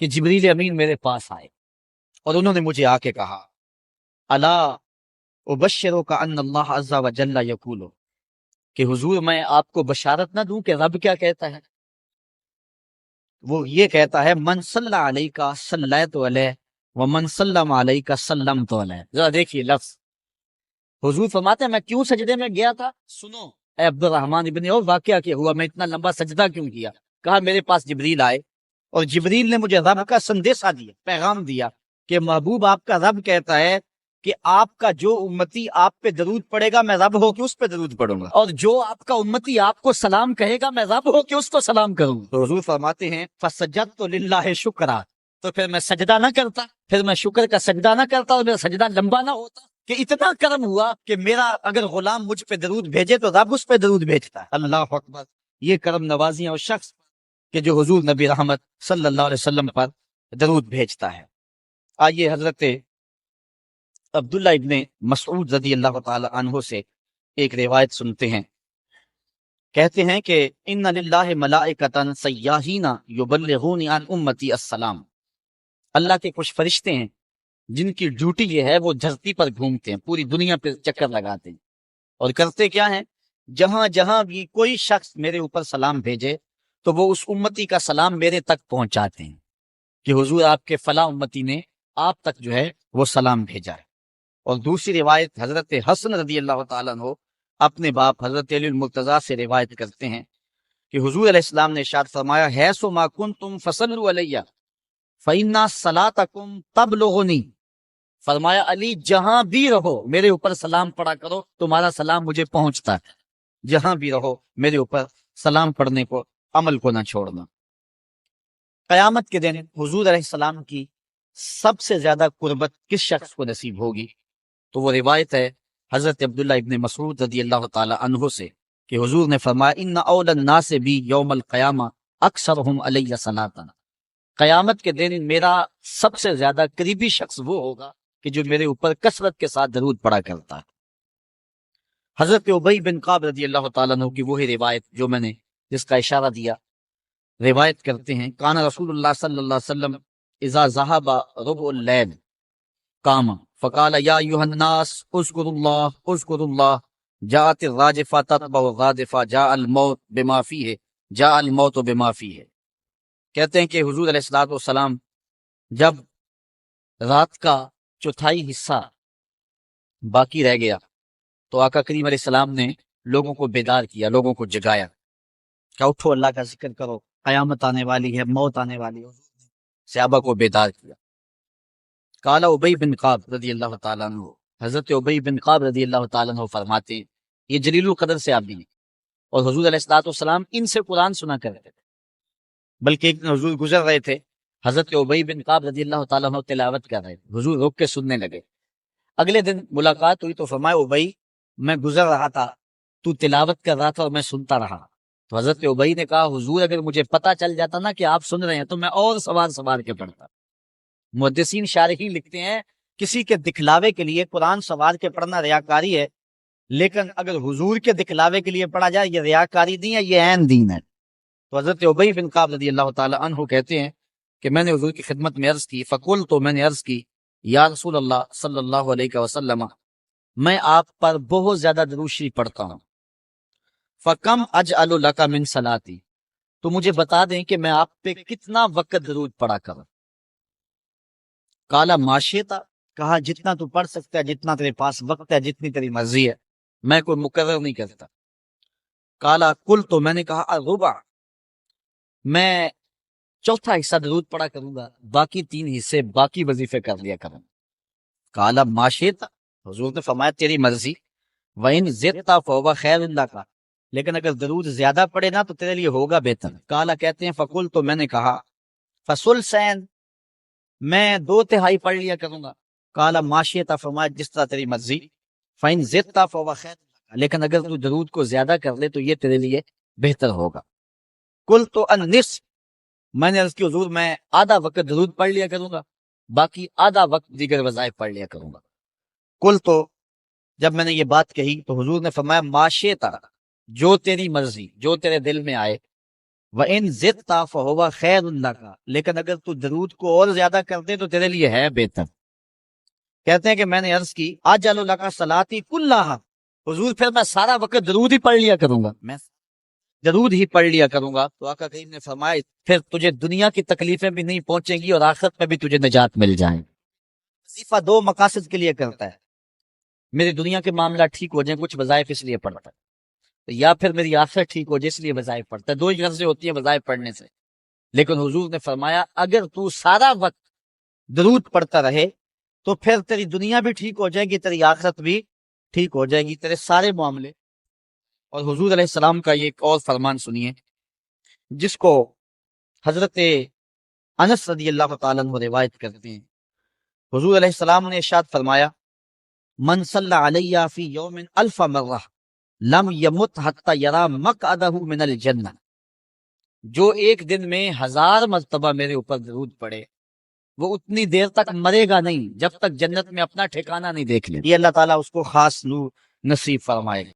کہ جبریل امین میرے پاس آئے اور انہوں نے مجھے آ کے کہا الا ابشروک ان اللہ عز وجل یقول، کہ حضور میں آپ کو بشارت نہ دوں کہ رب کیا کہتا ہے؟ وہ یہ کہتا ہے من صلی علیک صلیت علیہ ومن سلم علیک سلمت علیہ۔ ذرا دیکھیے لفظ، حضور فرماتے ہیں میں کیوں سجدے میں گیا تھا؟ سنو اے عبد الرحمن ابن عوف، واقعہ کیا ہوا، میں اتنا لمبا سجدہ کیوں کیا؟ کہا میرے پاس جبریل آئے اور جبریل نے مجھے رب کا سندیشہ دیا، پیغام دیا کہ محبوب آپ کا رب کہتا ہے کہ آپ کا جو امتی آپ پہ درود پڑے گا میں رب ہو کے اس پہ درود پڑوں گا، اور جو آپ کا امتی آپ کو سلام کہے گا میں رب ہو کے اس کو سلام کروں گا۔ تو حضور فرماتے ہیں فسجدت للہ شکرا، تو پھر میں سجدہ نہ کرتا، پھر میں شکر کا سجدہ نہ کرتا اور میرا سجدہ لمبا نہ ہوتا کہ اتنا کرم ہوا کہ میرا اگر غلام مجھ پہ درود بھیجے تو رب اس پہ درود بھیجتا ہے۔ اللہ اکبر، یہ کرم نوازیاں اور شخص کہ جو حضور نبی رحمت صلی اللہ علیہ وسلم پر درود بھیجتا ہے۔ آئیے حضرت عبداللہ ابن مسعود رضی اللہ تعالی عنہ سے ایک روایت سنتے ہیں۔ کہتے ہیں کہ ان للہ ملائکۃ سیاحین یبلغون عن امتی السلام، اللہ کے کچھ فرشتے ہیں جن کی ڈیوٹی یہ ہے وہ دھرتی پر گھومتے ہیں، پوری دنیا پہ چکر لگاتے ہیں، اور کرتے کیا ہیں؟ جہاں جہاں بھی کوئی شخص میرے اوپر سلام بھیجے تو وہ اس امتی کا سلام میرے تک پہنچاتے ہیں کہ حضور آپ کے فلاں امتی نے آپ تک جو ہے وہ سلام بھیجا ہے۔ اور دوسری روایت حضرت حسن رضی اللہ تعالیٰ عنہ اپنے باپ حضرت علی المرتضیٰ سے روایت کرتے ہیں کہ حضور علیہ السلام نے ارشاد فرمایا حیث ما کنتم فصلوا علیہ فإن صلاتکم تبلغنی، فرمایا علی جہاں بھی رہو میرے اوپر سلام پڑھا کرو، تمہارا سلام مجھے پہنچتا ہے، جہاں بھی رہو میرے اوپر سلام پڑھنے کو عمل کو نہ چھوڑنا۔ قیامت کے دن حضور علیہ السلام کی سب سے زیادہ قربت کس شخص کو نصیب ہوگی؟ تو وہ روایت ہے حضرت عبداللہ ابن مسعود رضی اللہ تعالی عنہ سے کہ حضور نے فرمایا ان اول الناس بی یوم القیامہ اکثرہم علی صلاۃ، قیامت کے دن میرا سب سے زیادہ قریبی شخص وہ ہوگا کہ جو میرے اوپر کثرت کے ساتھ درود پڑا کرتا ہے۔ حضرت ابی بن کعب رضی اللہ تعالیٰ عنہ کی وہی روایت جو میں نے جس کا اشارہ دیا، روایت کرتے ہیں کان رسول اللہ صلی اللہ علیہ وسلم اذا ذهب ربع اللیل قام فقال یا ایھا الناس اذکروا اللہ اذکروا اللہ جاءت الراجفہ تتبع الرادفہ جاء الموت بما فیہ جاء الموت بما فیہ۔ کہتے ہیں کہ حضور علیہ الصلوۃ والسلام جب رات کا چوتھائی حصہ باقی رہ گیا تو آقا کریم علیہ السلام نے لوگوں کو بیدار کیا، لوگوں کو جگایا کہ اٹھو اللہ کا ذکر کرو، قیامت آنے والی ہے، موت آنے والی ہے۔ صحابہ کو بیدار کیا۔ قال ابی بن کعب رضی اللہ تعالیٰ عنہ، حضرت ابی بن کعب رضی اللہ تعالیٰ عنہ فرماتے ہیں یہ جلیل القدر سے آدمی ہیں اور حضور علیہ الصلوۃ والسلام ان سے قرآن سنا کرتے تھے، بلکہ ایک دن حضور گزر رہے تھے، حضرت ابی بن کعب رضی اللہ تعالیٰ عنہ تلاوت کر رہے تھے، حضور رک کے سننے لگے۔ اگلے دن ملاقات ہوئی تو فرمایا ابی میں گزر رہا تھا، تو تلاوت کر رہا تھا اور میں سنتا رہا۔ تو حضرت ابی نے کہا حضور اگر مجھے پتا چل جاتا نا کہ آپ سن رہے ہیں تو میں اور سوار کے پڑھتا۔ محدثین شارحین لکھتے ہیں کسی کے دکھلاوے کے لیے قرآن سوار کے پڑھنا ریاکاری ہے، لیکن اگر حضور کے دکھلاوے کے لیے پڑھا جائے یہ ریاکاری نہیں ہے، یہ عین دین ہے۔ تو حضرت ابی بن کعب رضی اللہ تعالی عنہ کہتے ہیں کہ میں نے حضور کی خدمت میں عرض کی، فقل تو میں نے عرض کی یا رسول اللہ صلی اللہ علیہ وسلم میں آپ پر بہت زیادہ درود شریف پڑھتا ہوں، فکم اجعل لک من صلاتی، تو مجھے بتا دیں کہ میں آپ پہ کتنا وقت درود پڑھا کروں۔ کالا معاشیتا، کہا جتنا تو پڑھ سکتا ہے، جتنا تیرے پاس وقت ہے، جتنی تیری مرضی ہے، میں کوئی مقرر نہیں کرتا۔ کالا کل، تو میں نے کہا الربع، میں چوتھا حصہ درود پڑھا کروں گا، باقی 3 حصے باقی وظیفے کر لیا کروں۔ کالا معاشیتا، حضور نے فرمایا تیری مرضی، وَإِن زِدْتَ فَهُوَ خَيْرٌ لَكَ، لیکن اگر درود زیادہ پڑے نا تو تیرے لیے ہوگا بہتر۔ کالا کہتے ہیں فقل، تو میں نے کہا فَثُلْثَيْن، میں 2/3 پڑھ لیا کروں گا۔ کالا معاشیتا، فرمایا جس طرح تیری مرضی، فَإِن زِدْتَ فَهُوَ خَيْرٌ لَكَ، لیکن اگر تو درود کو زیادہ کر لے تو یہ تیرے لیے بہتر ہوگا۔ قُلْتُ النِّصْفُ، میں نے عرض کی حضور میں آدھا وقت درود پڑھ لیا کروں گا، باقی آدھا وقت دیگر وظائف پڑھ لیا کروں گا۔ کل، تو جب میں نے یہ بات کہی تو حضور نے فرمایا معاشیتا، جو تیری مرضی، جو تیرے دل میں آئے، وَإِن زِدْتَ فَهُوَ خَيْرٌ لَكَ، لیکن اگر تو درود کو اور زیادہ کر دے تو تیرے لیے ہے بہتر۔ کہتے ہیں کہ میں نے عرض کی اجعل لک صلاتی کلھا، حضور پھر میں سارا وقت درود ہی پڑھ لیا کروں گا، میں درود ہی پڑھ لیا کروں گا۔ تو آقا کریم نے فرمایا پھر تجھے دنیا کی تکلیفیں بھی نہیں پہنچیں گی اور آخرت میں بھی تجھے نجات مل جائیں۔ وظیفہ دو مقاصد کے لیے کرتا ہے، میری دنیا کے معاملات ٹھیک ہو جائیں، کچھ وظائف اس لیے پڑھتا ہے، یا پھر میری آخرت ٹھیک ہو جائے اس لیے وظائف پڑھتا ہے۔ دو ہی غرضیں ہوتی ہیں وظائف پڑھنے سے، لیکن حضور نے فرمایا اگر تو سارا وقت درود پڑھتا رہے تو پھر تیری دنیا بھی ٹھیک ہو جائے گی، تیری آخرت بھی ٹھیک ہو جائے گی، تیرے سارے معاملے۔ اور حضور علیہ السلام کا یہ ایک اور فرمان سنیے جس کو حضرت انس رضی اللہ تعالیٰ عنہ روایت کرتے ہیں۔ حضور علیہ السلام نے ارشاد فرمایا من صلی علیہ فی یوم الف مرہ لم یمت حتی یرا مقعدہ من الجنہ، جو ایک دن میں 1000 مرتبہ میرے اوپر درود پڑے وہ اتنی دیر تک مرے گا نہیں جب تک جنت میں اپنا ٹھکانہ نہیں دیکھ لے۔ یہ اللہ تعالیٰ اس کو خاص نور نصیب فرمائے گا۔